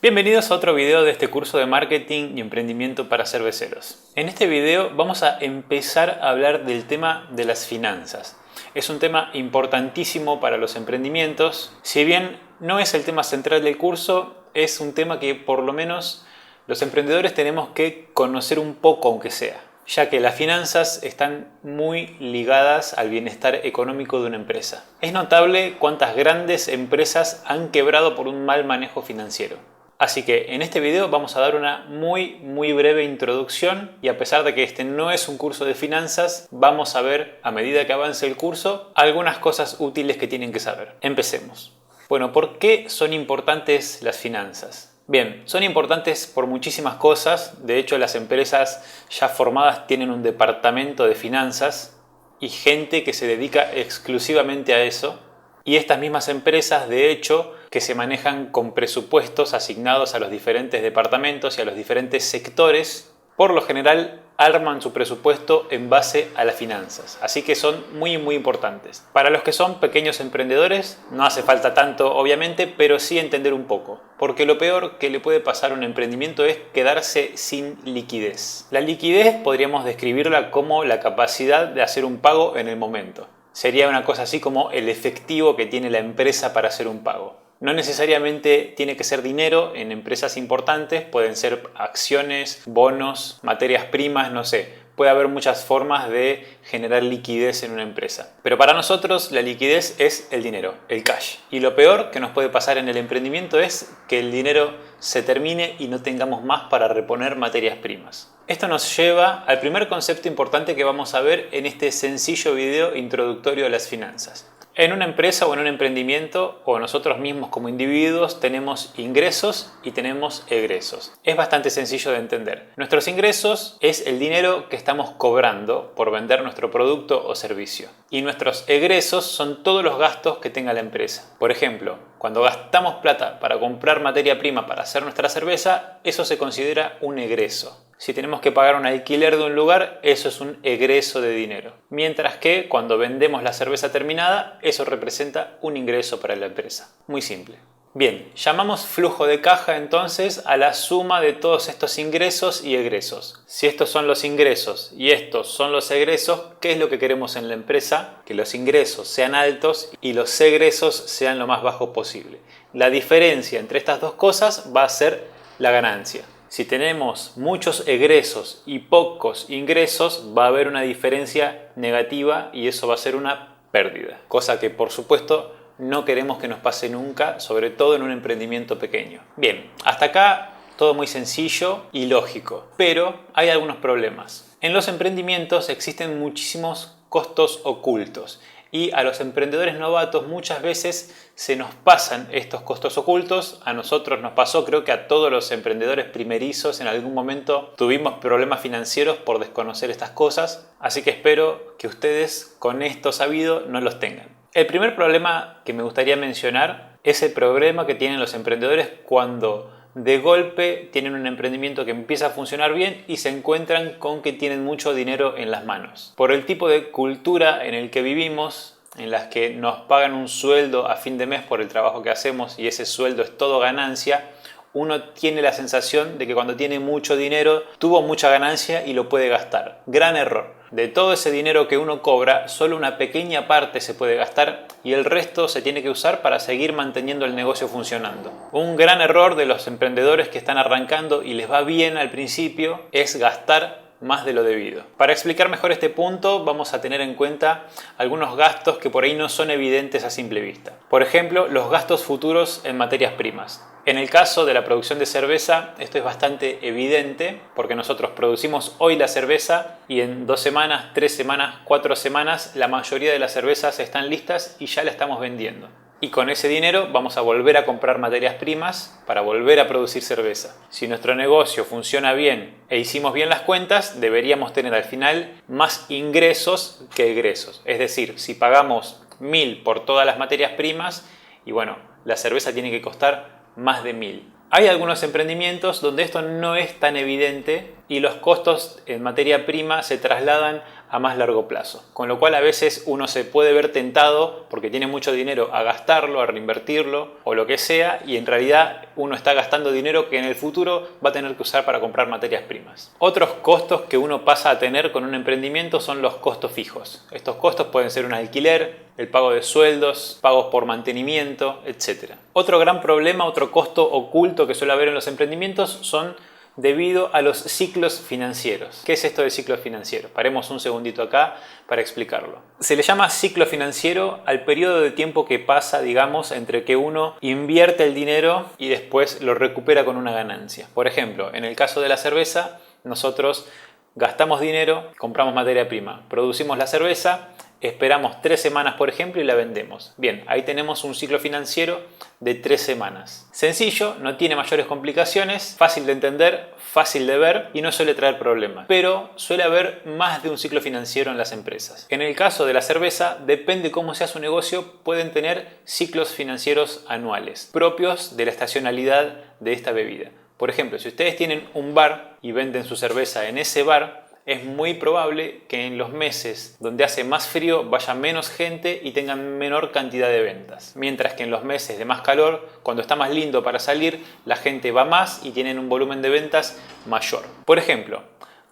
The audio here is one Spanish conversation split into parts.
Bienvenidos a otro video de este curso de marketing y emprendimiento para cerveceros. En este video vamos a empezar a hablar del tema de las finanzas. Es un tema importantísimo para los emprendimientos. Si bien no es el tema central del curso, es un tema que por lo menos los emprendedores tenemos que conocer un poco, aunque sea, ya que las finanzas están muy ligadas al bienestar económico de una empresa. Es notable cuántas grandes empresas han quebrado por un mal manejo financiero. Así que en este video vamos a dar una muy breve introducción y a pesar de que este no es un curso de finanzas, vamos a ver a medida que avance el curso algunas cosas útiles que tienen que saber. Empecemos. Bueno, ¿por qué son importantes las finanzas? Bien, son importantes por muchísimas cosas. De hecho, las empresas ya formadas tienen un departamento de finanzas y gente que se dedica exclusivamente a eso. Y estas mismas empresas, de hecho, que se manejan con presupuestos asignados a los diferentes departamentos y a los diferentes sectores, por lo general arman su presupuesto en base a las finanzas. Así que son muy importantes. Para los que son pequeños emprendedores no hace falta tanto, obviamente, pero sí entender un poco. Porque lo peor que le puede pasar a un emprendimiento es quedarse sin liquidez. La liquidez podríamos describirla como la capacidad de hacer un pago en el momento. Sería una cosa así como el efectivo que tiene la empresa para hacer un pago. No necesariamente tiene que ser dinero en empresas importantes, pueden ser acciones, bonos, materias primas, no sé. Puede haber muchas formas de generar liquidez en una empresa. Pero para nosotros la liquidez es el dinero, el cash. Y lo peor que nos puede pasar en el emprendimiento es que el dinero se termine y no tengamos más para reponer materias primas. Esto nos lleva al primer concepto importante que vamos a ver en este sencillo video introductorio a las finanzas. En una empresa o en un emprendimiento o nosotros mismos como individuos tenemos ingresos y tenemos egresos. Es bastante sencillo de entender. Nuestros ingresos es el dinero que estamos cobrando por vender nuestro producto o servicio. Y nuestros egresos son todos los gastos que tenga la empresa. Por ejemplo, cuando gastamos plata para comprar materia prima para hacer nuestra cerveza, eso se considera un egreso. Si tenemos que pagar un alquiler de un lugar, eso es un egreso de dinero. Mientras que cuando vendemos la cerveza terminada, eso representa un ingreso para la empresa. Muy simple. Bien, llamamos flujo de caja entonces a la suma de todos estos ingresos y egresos. Si estos son los ingresos y estos son los egresos, ¿qué es lo que queremos en la empresa? Que los ingresos sean altos y los egresos sean lo más bajos posible. La diferencia entre estas dos cosas va a ser la ganancia. Si tenemos muchos egresos y pocos ingresos, va a haber una diferencia negativa y eso va a ser una pérdida. Cosa que, por supuesto, no queremos que nos pase nunca, sobre todo en un emprendimiento pequeño. Bien, hasta acá todo muy sencillo y lógico, pero hay algunos problemas. En los emprendimientos existen muchísimos costos ocultos. Y a los emprendedores novatos muchas veces se nos pasan estos costos ocultos. A nosotros nos pasó, creo que a todos los emprendedores primerizos en algún momento tuvimos problemas financieros por desconocer estas cosas. Así que espero que ustedes con esto sabido no los tengan. El primer problema que me gustaría mencionar es el problema que tienen los emprendedores cuando de golpe tienen un emprendimiento que empieza a funcionar bien y se encuentran con que tienen mucho dinero en las manos. Por el tipo de cultura en el que vivimos, en las que nos pagan un sueldo a fin de mes por el trabajo que hacemos y ese sueldo es todo ganancia, uno tiene la sensación de que cuando tiene mucho dinero tuvo mucha ganancia y lo puede gastar. Gran error. De todo ese dinero que uno cobra, solo una pequeña parte se puede gastar y el resto se tiene que usar para seguir manteniendo el negocio funcionando. Un gran error de los emprendedores que están arrancando y les va bien al principio es gastar más de lo debido. Para explicar mejor este punto vamos a tener en cuenta algunos gastos que por ahí no son evidentes a simple vista. Por ejemplo, los gastos futuros en materias primas. En el caso de la producción de cerveza, esto es bastante evidente porque nosotros producimos hoy la cerveza y en 2 semanas, 3 semanas, 4 semanas la mayoría de las cervezas están listas y ya la estamos vendiendo. Y con ese dinero vamos a volver a comprar materias primas para volver a producir cerveza. Si nuestro negocio funciona bien e hicimos bien las cuentas, deberíamos tener al final más ingresos que egresos. Es decir, si pagamos 1.000 por todas las materias primas y bueno, la cerveza tiene que costar más de 1.000. Hay algunos emprendimientos donde esto no es tan evidente y los costos en materia prima se trasladan a más largo plazo. Con lo cual a veces uno se puede ver tentado porque tiene mucho dinero a gastarlo, a reinvertirlo o lo que sea, y en realidad uno está gastando dinero que en el futuro va a tener que usar para comprar materias primas. Otros costos que uno pasa a tener con un emprendimiento son los costos fijos. Estos costos pueden ser un alquiler, el pago de sueldos, pagos por mantenimiento, etc. Otro gran problema, otro costo oculto que suele haber en los emprendimientos son debido a los ciclos financieros. ¿Qué es esto de ciclo financiero? Paremos un segundito acá para explicarlo. Se le llama ciclo financiero al periodo de tiempo que pasa, digamos, entre que uno invierte el dinero y después lo recupera con una ganancia. Por ejemplo, en el caso de la cerveza, nosotros gastamos dinero, compramos materia prima, producimos la cerveza, esperamos 3 semanas, por ejemplo, y la vendemos. Bien, ahí tenemos un ciclo financiero de 3 semanas. Sencillo, no tiene mayores complicaciones, fácil de entender, fácil de ver y no suele traer problemas. Pero suele haber más de un ciclo financiero en las empresas. En el caso de la cerveza, depende cómo sea su negocio, pueden tener ciclos financieros anuales, propios de la estacionalidad de esta bebida. Por ejemplo, si ustedes tienen un bar y venden su cerveza en ese bar, es muy probable que en los meses donde hace más frío vaya menos gente y tengan menor cantidad de ventas. Mientras que en los meses de más calor, cuando está más lindo para salir, la gente va más y tienen un volumen de ventas mayor. Por ejemplo,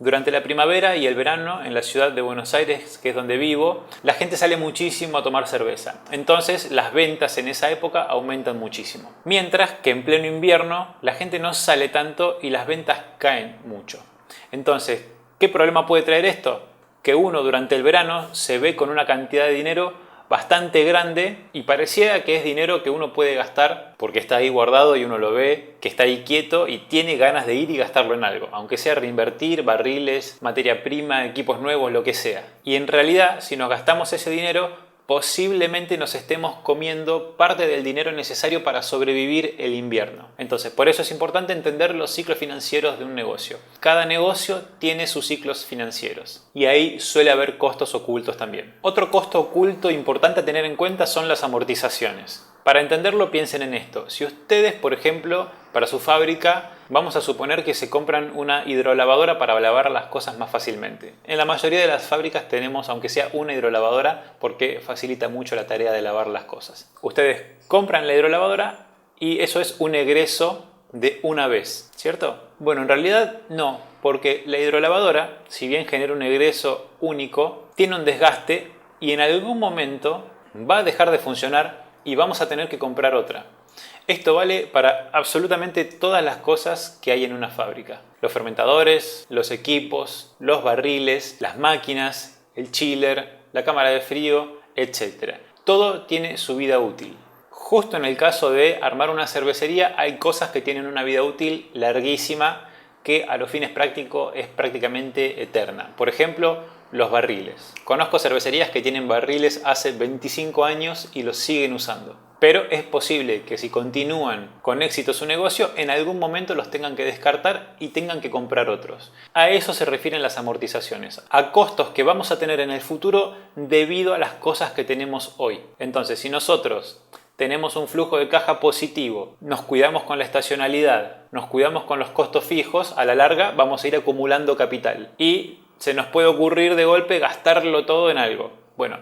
durante la primavera y el verano en la ciudad de Buenos Aires, que es donde vivo, la gente sale muchísimo a tomar cerveza. Entonces las ventas en esa época aumentan muchísimo. Mientras que en pleno invierno la gente no sale tanto y las ventas caen mucho. Entonces, ¿qué problema puede traer esto? Que uno durante el verano se ve con una cantidad de dinero bastante grande y parecía que es dinero que uno puede gastar porque está ahí guardado y uno lo ve, que está ahí quieto y tiene ganas de ir y gastarlo en algo, aunque sea reinvertir, barriles, materia prima, equipos nuevos, lo que sea. Y en realidad, si nos gastamos ese dinero, posiblemente nos estemos comiendo parte del dinero necesario para sobrevivir el invierno. Entonces, por eso es importante entender los ciclos financieros de un negocio. Cada negocio tiene sus ciclos financieros y ahí suele haber costos ocultos también. Otro costo oculto importante a tener en cuenta son las amortizaciones. Para entenderlo, piensen en esto. Si ustedes, por ejemplo, para su fábrica, vamos a suponer que se compran una hidrolavadora para lavar las cosas más fácilmente. En la mayoría de las fábricas tenemos, aunque sea una hidrolavadora, porque facilita mucho la tarea de lavar las cosas. Ustedes compran la hidrolavadora y eso es un egreso de una vez, ¿cierto? Bueno, en realidad no, porque la hidrolavadora, si bien genera un egreso único, tiene un desgaste y en algún momento va a dejar de funcionar y vamos a tener que comprar otra. Esto vale para absolutamente todas las cosas que hay en una fábrica. Los fermentadores, los equipos, los barriles, las máquinas, el chiller, la cámara de frío, etc. Todo tiene su vida útil. Justo en el caso de armar una cervecería hay cosas que tienen una vida útil larguísima que a los fines prácticos es prácticamente eterna. Por ejemplo, los barriles. Conozco cervecerías que tienen barriles hace 25 años y los siguen usando. Pero es posible que si continúan con éxito su negocio, en algún momento los tengan que descartar y tengan que comprar otros. A eso se refieren las amortizaciones, a costos que vamos a tener en el futuro debido a las cosas que tenemos hoy. Entonces, si nosotros tenemos un flujo de caja positivo, nos cuidamos con la estacionalidad, nos cuidamos con los costos fijos, a la larga vamos a ir acumulando capital y se nos puede ocurrir de golpe gastarlo todo en algo. Bueno,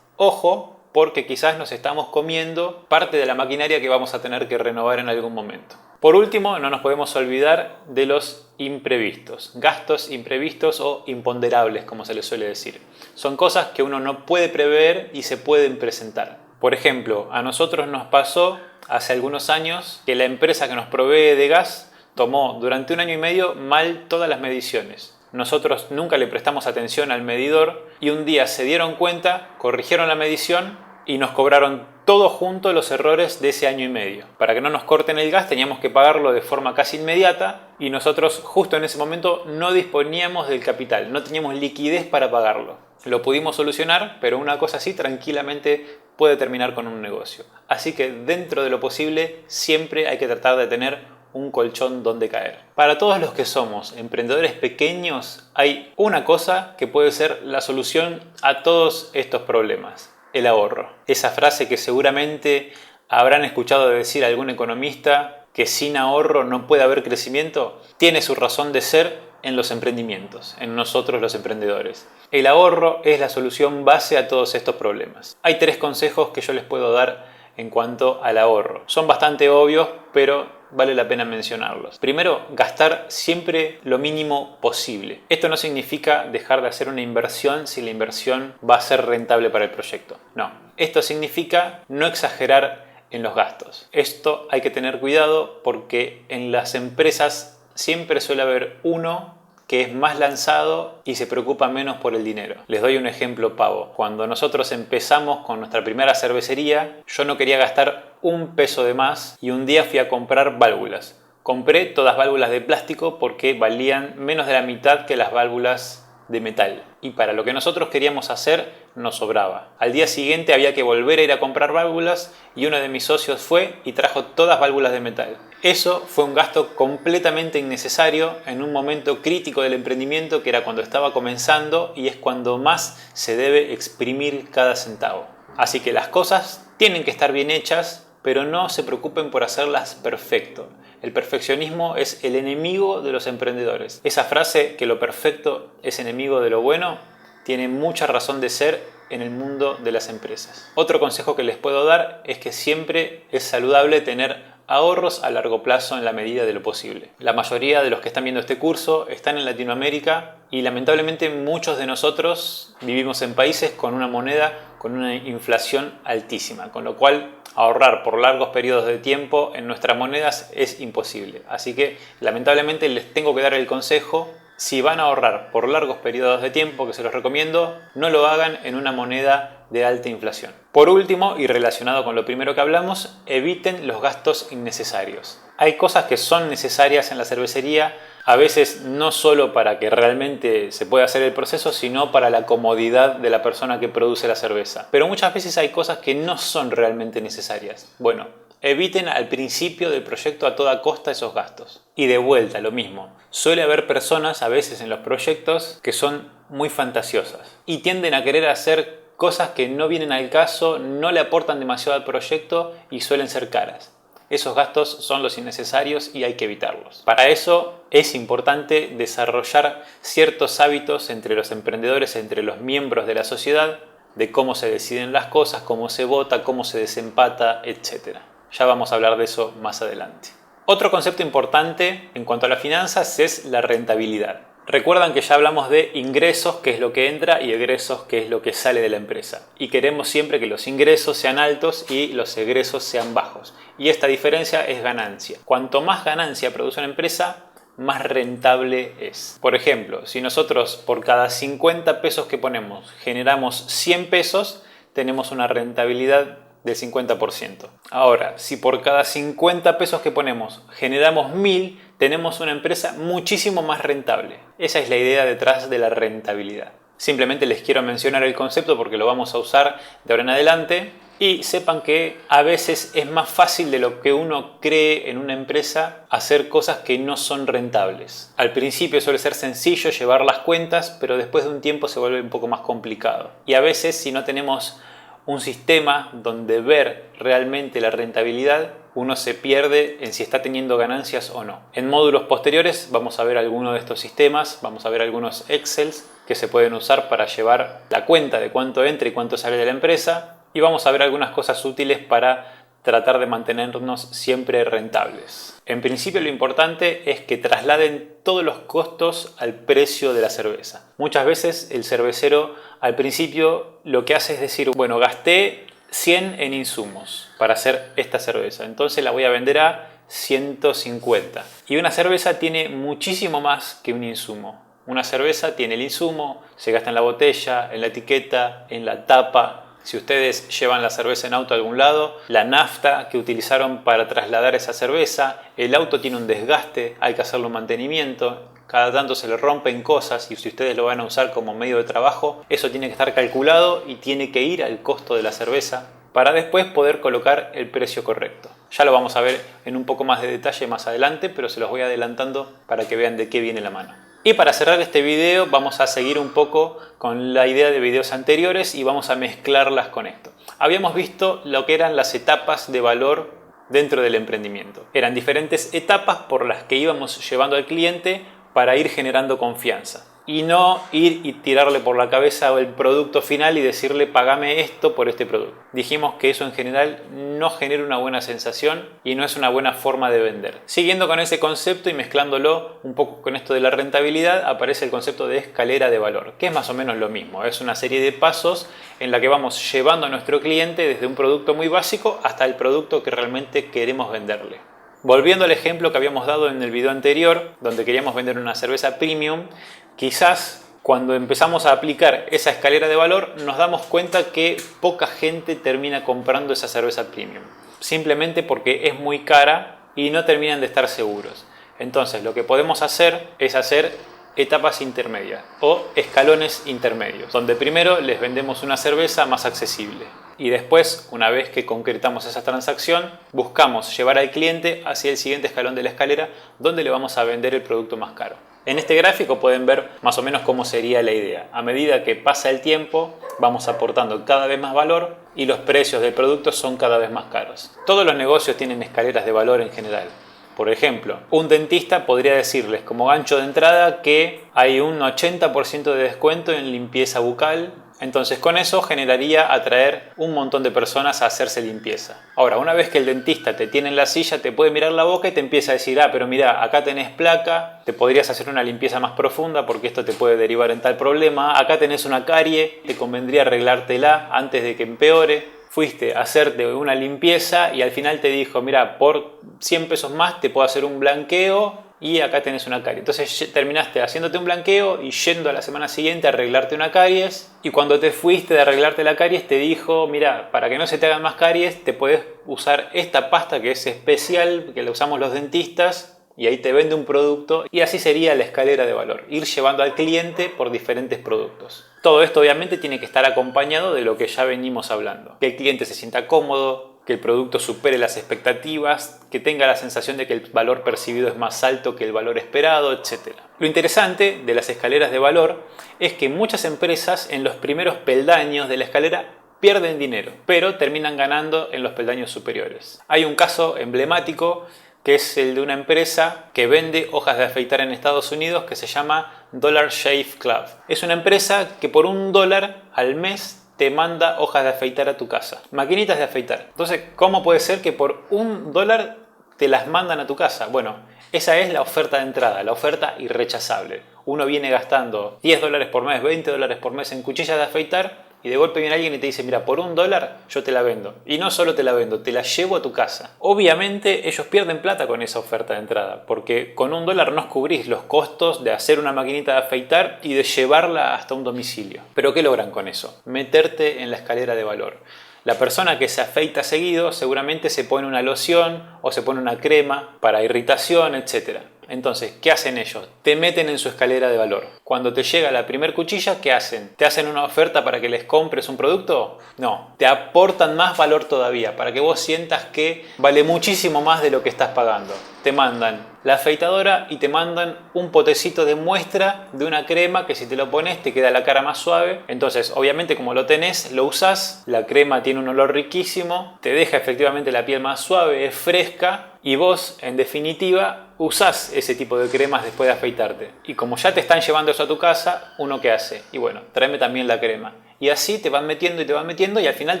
ojo, porque quizás nos estamos comiendo parte de la maquinaria que vamos a tener que renovar en algún momento. Por último, no nos podemos olvidar de los imprevistos, gastos imprevistos o imponderables, como se les suele decir. Son cosas que uno no puede prever y se pueden presentar. Por ejemplo, a nosotros nos pasó hace algunos años que la empresa que nos provee de gas tomó durante 1 año y medio mal todas las mediciones. Nosotros nunca le prestamos atención al medidor y un día se dieron cuenta, corrigieron la medición y nos cobraron todo junto los errores de ese 1 año y medio. Para que no nos corten el gas teníamos que pagarlo de forma casi inmediata y nosotros justo en ese momento no disponíamos del capital, no teníamos liquidez para pagarlo. Lo pudimos solucionar, pero una cosa así tranquilamente puede terminar con un negocio. Así que dentro de lo posible siempre hay que tratar de tener un colchón donde caer. Para todos los que somos emprendedores pequeños, hay una cosa que puede ser la solución a todos estos problemas: el ahorro. Esa frase que seguramente habrán escuchado decir algún economista, que sin ahorro no puede haber crecimiento, tiene su razón de ser en los emprendimientos, en nosotros los emprendedores. El ahorro es la solución base a todos estos problemas. Hay 3 consejos que yo les puedo dar en cuanto al ahorro. Son bastante obvios, pero vale la pena mencionarlos. Primero, gastar siempre lo mínimo posible. Esto no significa dejar de hacer una inversión si la inversión va a ser rentable para el proyecto. No. Esto significa no exagerar en los gastos. Esto hay que tener cuidado porque en las empresas siempre suele haber uno que es más lanzado y se preocupa menos por el dinero. Les doy un ejemplo pavo. Cuando nosotros empezamos con nuestra primera cervecería, yo no quería gastar un peso de más y un día fui a comprar válvulas. Compré todas válvulas de plástico porque valían menos de la mitad que las válvulas de metal. Y para lo que nosotros queríamos hacer, nos sobraba. Al día siguiente había que volver a ir a comprar válvulas y uno de mis socios fue y trajo todas válvulas de metal. Eso fue un gasto completamente innecesario en un momento crítico del emprendimiento que era cuando estaba comenzando y es cuando más se debe exprimir cada centavo. Así que las cosas tienen que estar bien hechas, pero no se preocupen por hacerlas perfecto. El perfeccionismo es el enemigo de los emprendedores. Esa frase que lo perfecto es enemigo de lo bueno tiene mucha razón de ser en el mundo de las empresas. Otro consejo que les puedo dar es que siempre es saludable tener ahorros a largo plazo en la medida de lo posible. La mayoría de los que están viendo este curso están en Latinoamérica y lamentablemente muchos de nosotros vivimos en países con una moneda con una inflación altísima, con lo cual ahorrar por largos periodos de tiempo en nuestras monedas es imposible. Así que lamentablemente les tengo que dar el consejo: si van a ahorrar por largos periodos de tiempo, que se los recomiendo, no lo hagan en una moneda de alta inflación. Por último, y relacionado con lo primero que hablamos, eviten los gastos innecesarios. Hay cosas que son necesarias en la cervecería, a veces no solo para que realmente se pueda hacer el proceso, sino para la comodidad de la persona que produce la cerveza. Pero muchas veces hay cosas que no son realmente necesarias. Bueno, eviten al principio del proyecto a toda costa esos gastos. Y de vuelta, lo mismo. Suele haber personas a veces en los proyectos que son muy fantasiosas y tienden a querer hacer cosas que no vienen al caso, no le aportan demasiado al proyecto y suelen ser caras. Esos gastos son los innecesarios y hay que evitarlos. Para eso es importante desarrollar ciertos hábitos entre los emprendedores, entre los miembros de la sociedad, de cómo se deciden las cosas, cómo se vota, cómo se desempata, etc. Ya vamos a hablar de eso más adelante. Otro concepto importante en cuanto a las finanzas es la rentabilidad. Recuerdan que ya hablamos de ingresos, que es lo que entra, y egresos, que es lo que sale de la empresa. Y queremos siempre que los ingresos sean altos y los egresos sean bajos. Y esta diferencia es ganancia. Cuanto más ganancia produce una empresa, más rentable es. Por ejemplo, si nosotros por cada 50 pesos que ponemos generamos 100 pesos, tenemos una rentabilidad del 50%. Ahora, si por cada 50 pesos que ponemos generamos 1000, tenemos una empresa muchísimo más rentable. Esa es la idea detrás de la rentabilidad. Simplemente les quiero mencionar el concepto porque lo vamos a usar de ahora en adelante. Y sepan que a veces es más fácil de lo que uno cree en una empresa hacer cosas que no son rentables. Al principio suele ser sencillo llevar las cuentas, pero después de un tiempo se vuelve un poco más complicado. Y a veces, si no tenemos un sistema donde ver realmente la rentabilidad, uno se pierde en si está teniendo ganancias o no. En módulos posteriores vamos a ver algunos de estos sistemas, vamos a ver algunos Excels que se pueden usar para llevar la cuenta de cuánto entra y cuánto sale de la empresa, y vamos a ver algunas cosas útiles para tratar de mantenernos siempre rentables. En principio lo importante es que trasladen todos los costos al precio de la cerveza. Muchas veces el cervecero al principio lo que hace es decir, bueno, gasté 100 en insumos para hacer esta cerveza, entonces la voy a vender a 150. Y una cerveza tiene muchísimo más que un insumo. Una cerveza tiene el insumo, se gasta en la botella, en la etiqueta, en la tapa. Si ustedes llevan la cerveza en auto a algún lado, la nafta que utilizaron para trasladar esa cerveza, el auto tiene un desgaste, hay que hacerle un mantenimiento, cada tanto se le rompen cosas y si ustedes lo van a usar como medio de trabajo, eso tiene que estar calculado y tiene que ir al costo de la cerveza para después poder colocar el precio correcto. Ya lo vamos a ver en un poco más de detalle más adelante, pero se los voy adelantando para que vean de qué viene la mano. Y para cerrar este video vamos a seguir un poco con la idea de videos anteriores y vamos a mezclarlas con esto. Habíamos visto lo que eran las etapas de valor dentro del emprendimiento. Eran diferentes etapas por las que íbamos llevando al cliente para ir generando confianza. Y no ir y tirarle por la cabeza el producto final y decirle pagame esto por este producto. Dijimos que eso en general no genera una buena sensación y no es una buena forma de vender. Siguiendo con ese concepto y mezclándolo un poco con esto de la rentabilidad, aparece el concepto de escalera de valor, que es más o menos lo mismo. Es una serie de pasos en la que vamos llevando a nuestro cliente desde un producto muy básico hasta el producto que realmente queremos venderle. Volviendo al ejemplo que habíamos dado en el video anterior, donde queríamos vender una cerveza premium, quizás cuando empezamos a aplicar esa escalera de valor nos damos cuenta que poca gente termina comprando esa cerveza premium. Simplemente porque es muy cara y no terminan de estar seguros. Entonces lo que podemos hacer es hacer etapas intermedias o escalones intermedios, donde primero les vendemos una cerveza más accesible. Y después, una vez que concretamos esa transacción, buscamos llevar al cliente hacia el siguiente escalón de la escalera, donde le vamos a vender el producto más caro. En este gráfico pueden ver más o menos cómo sería la idea. A medida que pasa el tiempo, vamos aportando cada vez más valor y los precios del producto son cada vez más caros. Todos los negocios tienen escaleras de valor en general. Por ejemplo, un dentista podría decirles como gancho de entrada que hay un 80% de descuento en limpieza bucal. Entonces con eso generaría atraer un montón de personas a hacerse limpieza. Ahora, una vez que el dentista te tiene en la silla, te puede mirar la boca y te empieza a decir, pero mira, acá tenés placa, te podrías hacer una limpieza más profunda porque esto te puede derivar en tal problema, acá tenés una carie, te convendría arreglártela antes de que empeore. Fuiste a hacerte una limpieza y al final te dijo, mira, por 100 pesos más te puedo hacer un blanqueo y acá tenés una carie. Entonces terminaste haciéndote un blanqueo y yendo a la semana siguiente a arreglarte una caries. Y cuando te fuiste de arreglarte la caries te dijo, mira, para que no se te hagan más caries te puedes usar esta pasta que es especial, que la usamos los dentistas. Y ahí te vende un producto y así sería la escalera de valor, ir llevando al cliente por diferentes productos. Todo esto obviamente tiene que estar acompañado de lo que ya venimos hablando. Que el cliente se sienta cómodo, que el producto supere las expectativas, que tenga la sensación de que el valor percibido es más alto que el valor esperado, etc. Lo interesante de las escaleras de valor es que muchas empresas en los primeros peldaños de la escalera pierden dinero, pero terminan ganando en los peldaños superiores. Hay un caso emblemático que es el de una empresa que vende hojas de afeitar en Estados Unidos que se llama Dollar Shave Club. Es una empresa que por $1 al mes te manda hojas de afeitar a tu casa, maquinitas de afeitar. Entonces, ¿cómo puede ser que por $1 te las mandan a tu casa? Bueno, esa es la oferta de entrada, la oferta irrechazable. Uno viene gastando $10 por mes, $20 por mes en cuchillas de afeitar y de golpe viene alguien y te dice, mira, por $1 yo te la vendo. Y no solo te la vendo, te la llevo a tu casa. Obviamente ellos pierden plata con esa oferta de entrada, porque con $1 no cubrís los costos de hacer una maquinita de afeitar y de llevarla hasta un domicilio. ¿Pero qué logran con eso? Meterte en la escalera de valor. La persona que se afeita seguido seguramente se pone una loción o se pone una crema para irritación, etc. Entonces, ¿qué hacen ellos? Te meten en su escalera de valor. Cuando te llega la primer cuchilla, ¿qué hacen? ¿Te hacen una oferta para que les compres un producto? No, te aportan más valor todavía, para que vos sientas que vale muchísimo más de lo que estás pagando. Te mandan la afeitadora y te mandan un potecito de muestra de una crema que si te lo pones te queda la cara más suave. Entonces, obviamente como lo tenés, lo usás, la crema tiene un olor riquísimo, te deja efectivamente la piel más suave, es fresca y vos, en definitiva, usás ese tipo de cremas después de afeitarte. Y como ya te están llevando eso a tu casa, ¿uno qué hace? Y bueno, tráeme también la crema. Y así te van metiendo y te van metiendo y al final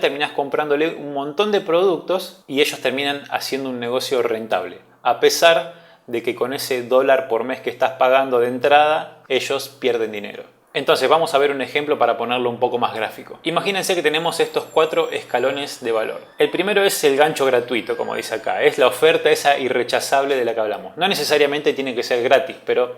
terminás comprándole un montón de productos y ellos terminan haciendo un negocio rentable. A pesar de que con ese $1 por mes que estás pagando de entrada, ellos pierden dinero. Entonces vamos a ver un ejemplo para ponerlo un poco más gráfico. Imagínense que tenemos estos 4 escalones de valor. El primero es el gancho gratuito, como dice acá. Es la oferta esa irrechazable de la que hablamos. No necesariamente tiene que ser gratis, pero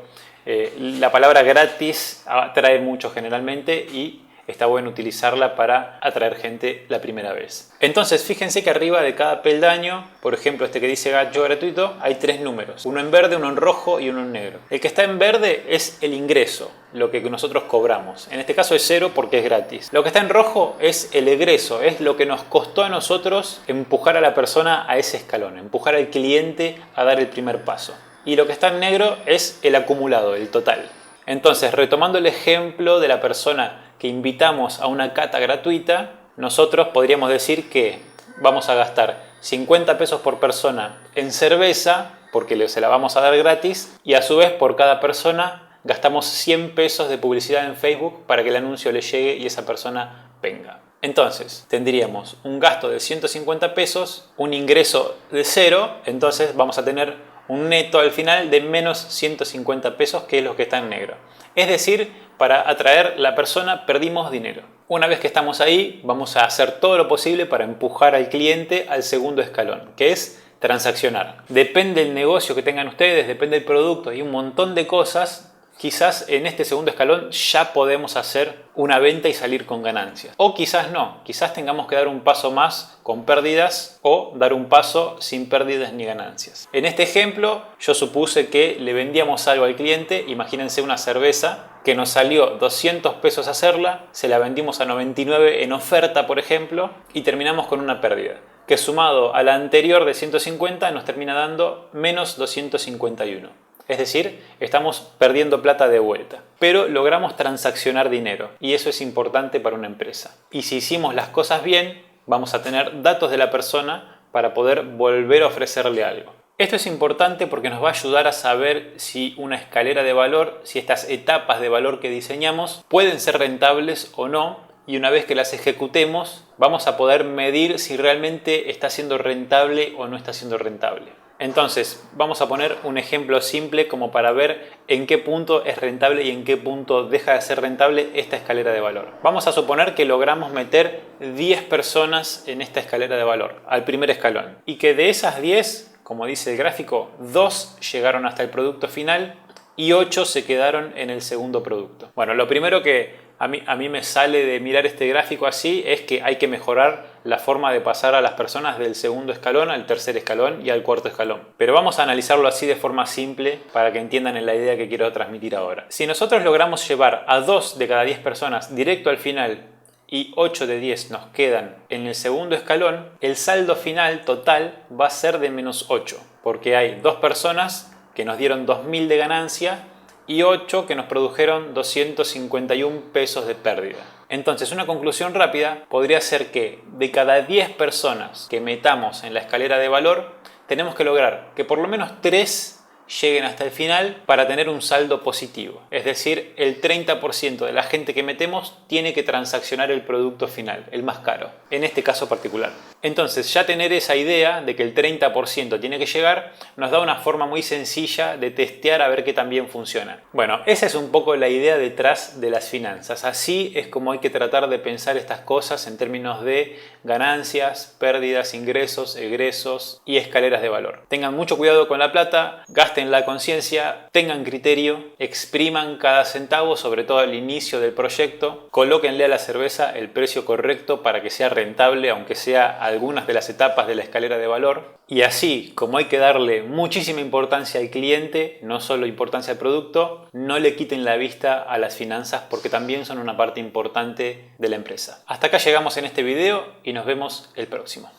la palabra gratis atrae mucho generalmente y está bueno utilizarla para atraer gente la primera vez. Entonces fíjense que arriba de cada peldaño, por ejemplo este que dice gancho gratuito, hay 3 números. Uno en verde, uno en rojo y uno en negro. El que está en verde es el ingreso, lo que nosotros cobramos. En este caso es 0 porque es gratis. Lo que está en rojo es el egreso, es lo que nos costó a nosotros empujar a la persona a ese escalón, empujar al cliente a dar el primer paso. Y lo que está en negro es el acumulado, el total. Entonces, retomando el ejemplo de la persona que invitamos a una cata gratuita, nosotros podríamos decir que vamos a gastar 50 pesos por persona en cerveza porque se la vamos a dar gratis, y a su vez por cada persona gastamos 100 pesos de publicidad en Facebook para que el anuncio le llegue y esa persona venga. Entonces tendríamos un gasto de 150 pesos, un ingreso de 0, entonces vamos a tener un neto al final de menos 150 pesos, que es lo que está en negro. Es decir, para atraer la persona perdimos dinero. Una vez que estamos ahí, vamos a hacer todo lo posible para empujar al cliente al segundo escalón, que es transaccionar. Depende del negocio que tengan ustedes, depende del producto y un montón de cosas. Quizás en este segundo escalón ya podemos hacer una venta y salir con ganancias. O quizás no, quizás tengamos que dar un paso más con pérdidas o dar un paso sin pérdidas ni ganancias. En este ejemplo yo supuse que le vendíamos algo al cliente, imagínense una cerveza que nos salió 200 pesos hacerla, se la vendimos a 99 en oferta por ejemplo y terminamos con una pérdida, que sumado a la anterior de 150 nos termina dando menos 251. Es decir, estamos perdiendo plata de vuelta. Pero logramos transaccionar dinero y eso es importante para una empresa. Y si hicimos las cosas bien, vamos a tener datos de la persona para poder volver a ofrecerle algo. Esto es importante porque nos va a ayudar a saber si una escalera de valor, si estas etapas de valor que diseñamos pueden ser rentables o no. Y una vez que las ejecutemos, vamos a poder medir si realmente está siendo rentable o no está siendo rentable. Entonces, vamos a poner un ejemplo simple como para ver en qué punto es rentable y en qué punto deja de ser rentable esta escalera de valor. Vamos a suponer que logramos meter 10 personas en esta escalera de valor, al primer escalón. Y que de esas 10, como dice el gráfico, 2 llegaron hasta el producto final y 8 se quedaron en el segundo producto. Bueno, lo primero que a mí me sale de mirar este gráfico así es que hay que mejorar la forma de pasar a las personas del segundo escalón al tercer escalón y al cuarto escalón. Pero vamos a analizarlo así de forma simple para que entiendan en la idea que quiero transmitir ahora. Si nosotros logramos llevar a 2 de cada 10 personas directo al final y 8 de 10 nos quedan en el segundo escalón, el saldo final total va a ser de menos 8, porque hay 2 personas que nos dieron 2.000 de ganancia y 8 que nos produjeron 251 pesos de pérdida. Entonces, una conclusión rápida podría ser que de cada 10 personas que metamos en la escalera de valor, tenemos que lograr que por lo menos 3 lleguen hasta el final para tener un saldo positivo. Es decir, el 30% de la gente que metemos tiene que transaccionar el producto final, el más caro, en este caso particular. Entonces, ya tener esa idea de que el 30% tiene que llegar nos da una forma muy sencilla de testear a ver qué tan bien funciona. Bueno, esa es un poco la idea detrás de las finanzas. Así es como hay que tratar de pensar estas cosas en términos de ganancias, pérdidas, ingresos, egresos y escaleras de valor. Tengan mucho cuidado con la plata, gasten la conciencia, tengan criterio, expriman cada centavo, sobre todo al inicio del proyecto, colóquenle a la cerveza el precio correcto para que sea rentable, aunque sea algunas de las etapas de la escalera de valor. Y así, como hay que darle muchísima importancia al cliente, no solo importancia al producto, no le quiten la vista a las finanzas porque también son una parte importante de la empresa. Hasta acá llegamos en este video y nos vemos el próximo.